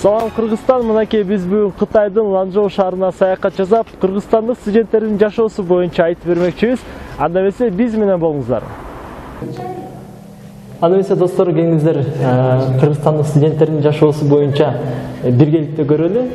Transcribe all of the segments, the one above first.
Салам Кыргызстан, мынакей биз бүгүн Кытайдын Ланчжоу шаарына саякат жасап, кыргызстандык студенттердин жашоосу боюнча айтып бермекчибиз. Анда эмесе биз менен болуңуздар. Анда эмесе достор, келиңиздер, кыргызстандык студенттердин жашоосу боюнча биргеликте көрөлү.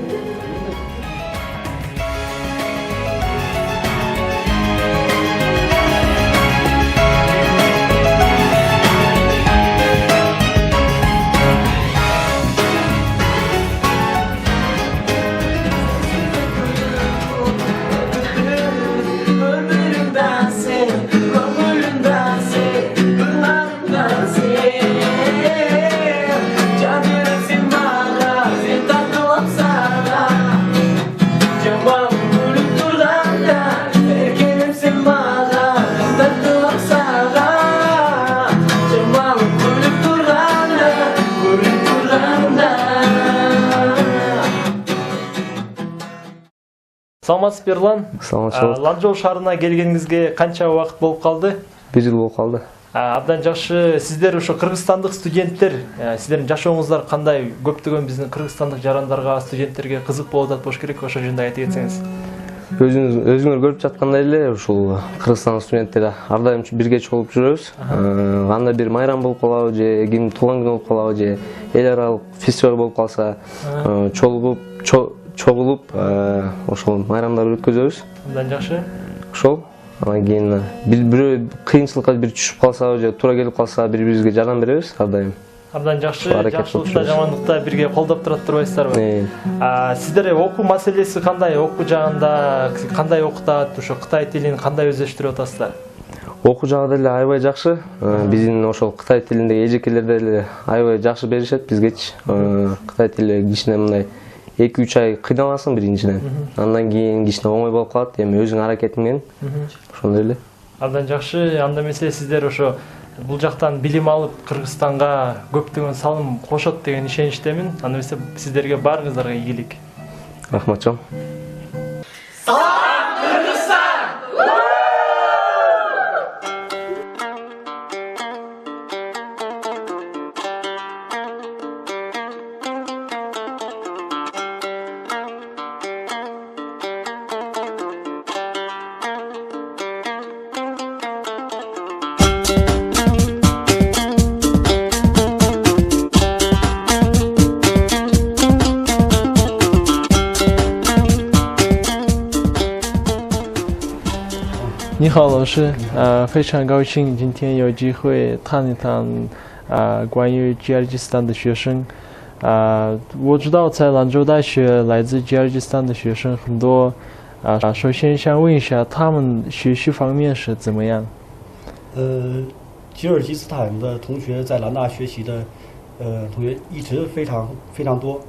Саламатсыз Берлан. Ланчжоу шаарына келгениңизге канча убакыт болуп калды? 1 жыл болуп калды. Абдан жакшы. Сиздер ошо кыргызстандык студенттер, сиздердин жашооңуздар кандай? Көптөгөн биздин кыргызстандык жарандарга, студенттерге кызык болуп атат болуш керек, ошо жөнүндө айтып кетсеңиз. Өзүңөр көрүп жаткандай эле ушул кыргызстандык студенттер ар дайым бирге чогулуп жүрөбүз. Анда бир майрам болуп калабы же ким туулган күнү болуп калабы же эл аралык фестиваль болуп калса, чогулуп ошол майрамдарды өткөзөбүз. Абдан жакшы. Ошол анан кийин бирөө кыйынчылыкка бир түшүп калса же туура келип калса бири-бирибизге жардам беребиз ар дайым. Абдан жакшы. Жакшылыкта, жамандыкта бирге колдоп турат турбайсыздарбы? Сиздер окуу маселеси кандай? Окуу жагында кандай окутат? Ошо Кытай тилин кандай өздөштүрүп атасыздар? Окуу жагы деле аябай жакшы. Биздин ошол Кытай тилиндеги эжекелер деле аябай жакшы беришет бизгечи. Кытай тили кичине мындай 2-3 ай кыйналасың биринчиден. Андан кийин кичине оңой болуп калат. Эми өзүң аракетиң менен ошондой эле. Абдан жакшы. Анда эмесе сиздер ошо бул жактан билим алып Кыргызстанга көптөгөн салым кошот деген ишеничтемин. Анда эмесе сиздерге баарыңыздарга ийгилик. Рахмат чоң.你好，老师，非常高兴今天有机会谈一谈关于吉尔吉斯坦的学生。我知道在兰州大学来自吉尔吉斯坦的学生很多，首先想问一下他们学习方面是怎么样？吉尔吉斯坦的同学在兰大学习的同学一直非常多，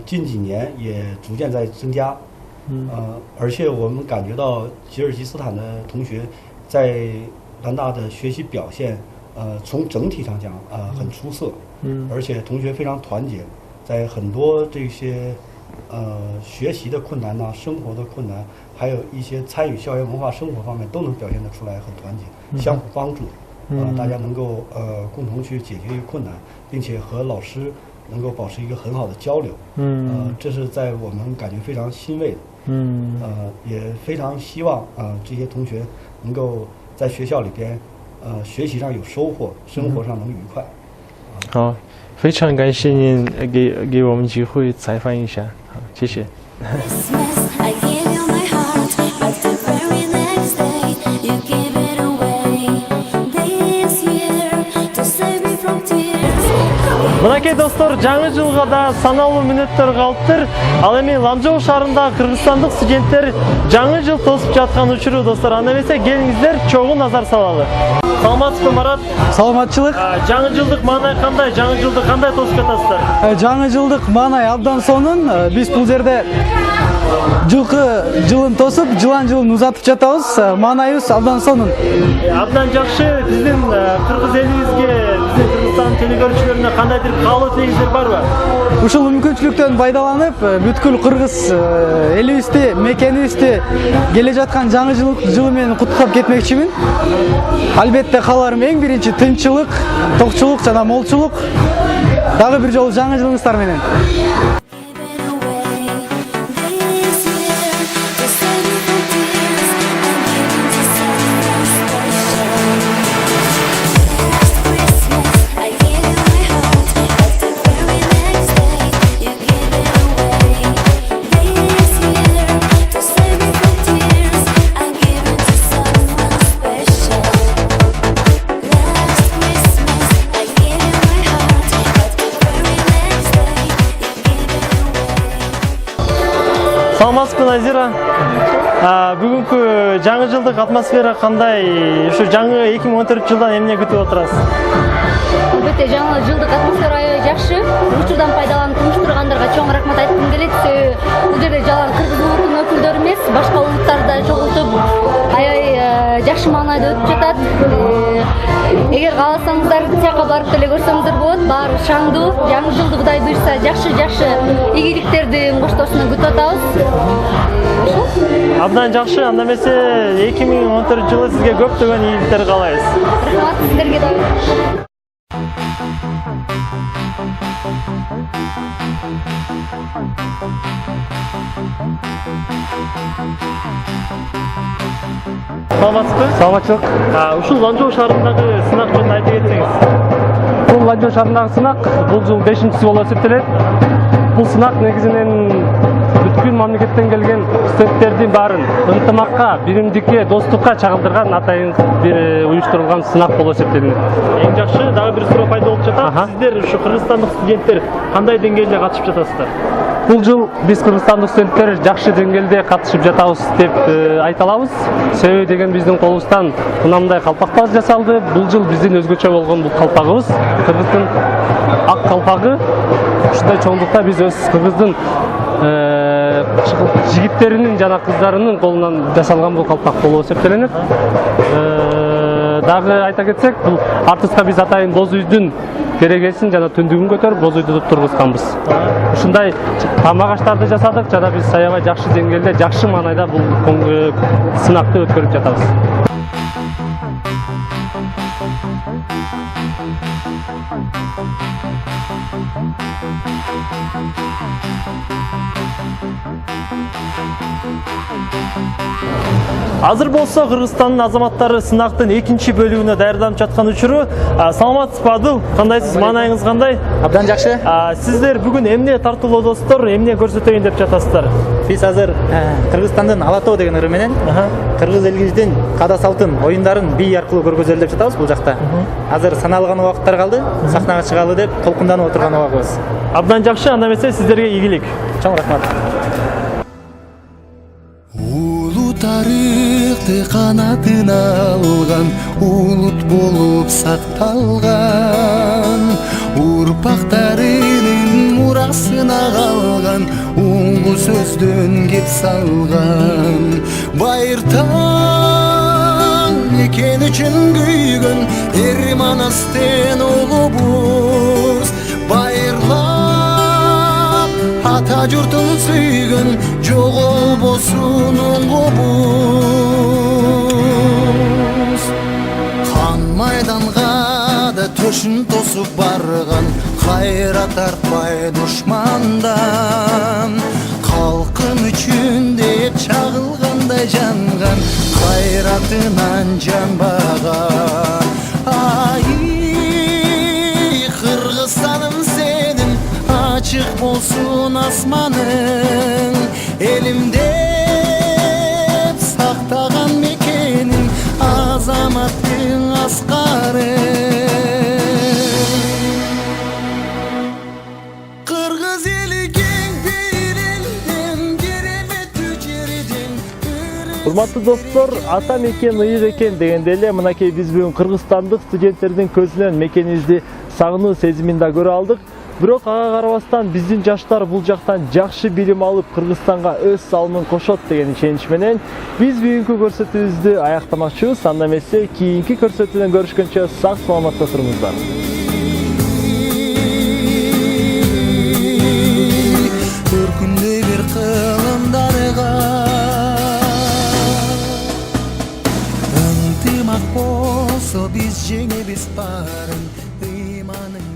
近几年也逐渐在增加。而且我们感觉到吉尔吉斯坦的同学在兰大的学习表现，从整体上讲很出色，而且同学非常团结，在很多这些学习的困难呐、生活的困难，还有一些参与校园文化生活方面都能表现得出来，很团结，相互帮助，大家能够共同去解决一个困难，并且和老师能够保持一个很好的交流，这是在我们感觉非常欣慰的。也非常希望这些同学能够在学校里边学习上有收获，生活上能愉快。好，非常感谢您给我们机会采访一下，好，谢谢。Мынакей достор, жаңы жылга да саналуу мүнөттөр калыптыр. Ал эми Ланчжоу шаарында кыргызстандык студенттер жаңы жыл тосуп жаткан учуру достор. Анда эмесе келиңиздер, чогуу назар салалы. Саламатсызбы, Марат? Саламатчылык. Жаңы жылдык маанай кандай? Жаңы жылды кандай тосуп жатасыздар? Жаңы жылдык маанай абдан сонун. Биз бул жерде жылкы жылын тосуп, жылан жылын узатып жатабыз. Маанайыбыз абдан сонун. Абдан жакшы. Биздин кыргыз элибизге, биздин Кыргызстан телекөрүүчүлөрүнө кандайдыр каалоо тийгиздер барбы? Ушул мүмкүнчүлүктөн пайдаланып, бүткүл кыргыз элибизди, мекенибизди келе жаткан жаңы жылы менен куттуктап кетмекчимин. Албетте кааларым эң биринчи тынччылык, токчулук жана молчулук. Дагы бир жолу жаңы жылыңыздар менен. Саламатсызбы, Назира? Бүгүнкү жаңы жылдык атмосфера кандай? Ушу жаңы 2014 жылдан эмне күтүп отурасыз? Албетте, жаңы жылдык атмосфера аябай жакшы. Учурдан пайдаланып тумуш тургандарга чоң рахмат айткым келет. Бул жерде жалаң кыргыз улутунун өкүлдөрү эмес, башка улуттарды да чогултуп аябай жакшы маанайда өтүп жатат. Эгер кааласаңыздар, тияка барып деле көрсөңүздөр болот. Баары шаңдуу. Жаңы жылды Кудай буйрса жакшы ийгиликтердин коштоосуна күтүп атабыз. Абдан жакшы. Анда эмесе 2014 жылы сизге көптөгөн ийгиликтер каалайбыз. Рахмат сиздерге да. Саламатсызбы? Саламатчылык. Ушул Ланчжоу шаарындагы сынак жөнүндө айтып кетсеңиз. Бул Ланчжоу шаарындагы сынак бул жыл 5-чиси болуп эсептелет. Бул сынак негизинен бүткүл мамлекеттен келген студенттердин баарын ынтымакка, биримдикке, достукка чагылдырган атайын бир уюштурулган сынак болуп эсептелет. Эң жакшы, дагы бир суроо пайда болуп жатат. Сиздер ушу кыргызстандык студенттер кандай деңгээлде катышып жатасыздар? Бул жыл биз кыргызстандык студенттер жакшы деңгээлде катышып жатабыз деп айта алабыз. Себеби деген биздин колубуздан мындай калпактар жасалды. Бул жыл биздин өзгөчө болгон бул калпагыбыз, кыргыздын ак калпагы. Ушундай чоңдукта биз өз кыргыздын жигиттеринин жана кыздарынын колунан жасалган бул калпак болуп эсептелет. Дагы айта кетсек, бул артыска биз атайын боз үйдүн керегесин жана түндүгүн көтөрүп боз үйдү тургузганбыз. Ушундай тамак аштарды жасадык жана биз аябай жакшы деңгээлде, жакшы маанайда бул сынакты өткөрүп жатабыз. Азыр болсо Кыргызстандын азаматтары сынактын 2-чи бөлүгүнө даярданып жаткан учуру. Саламатсызбы, Адыл? Кандайсыз? Маанайыңыз кандай? Абдан жакшы. Сиздер бүгүн эмне тартуулоодосуздар, эмне көрсөтөйүн деп жатасыздар? Биз азыр Кыргызстандын Ала тоо деген ыры менен кыргыз элибиздин каада салтын, оюндарын бий аркылуу көргөзөлү деп жатабыз бул жакта. Азыр саналган убакыттар калды, сахнага чыгалы деп толкунданып отурган убагыбыз. Абдан жакшы, анда эмесе сиздерге ийгилик. Чоң рахмат. Тарихты канатына алган, улут болуп сакталган, урпактарынын мурасына калган, улуу сөздөн кеп салган. Байыртаң экен үчүн күйгөн, эр манастын улубуз, байырлап ата журтун сүйгөн, жоголбосун оңгобуз. Кан майданга да төшүн тосуп барган, кайра тартпай душмандан, калкым үчүн деп чагылгандай жанган, кайратынан жанбаган. Ай, Кыргызстаным сенин ачык болсун асманың, элимдеп сактаган мекенин, азаматтың аскары. Кыргыз эли кең бейрелден, кереметтүү жерден. Урматтуу достор, ата мекен ыйык экен дегенде эле мынакей биз бүгүн кыргызстандык студенттердин көзүнөн мекенибизди сагынуу сезимин да көрө алдык. Бирок ага карабастан биздин жаштар бул жактан жакшы билим алып Кыргызстанга өз салымын кошот деген ишенич менен биз бүгүнкү көрсөтүүбүздү аяктамакчыбыз. Анда эмесе кийинки көрсөтүүдөн көрүшкөнчө сак саламатта туруңуздар. Көркүндөй бир кылымдарга ынтымак болсо биз жеңебиз барын, ыйманың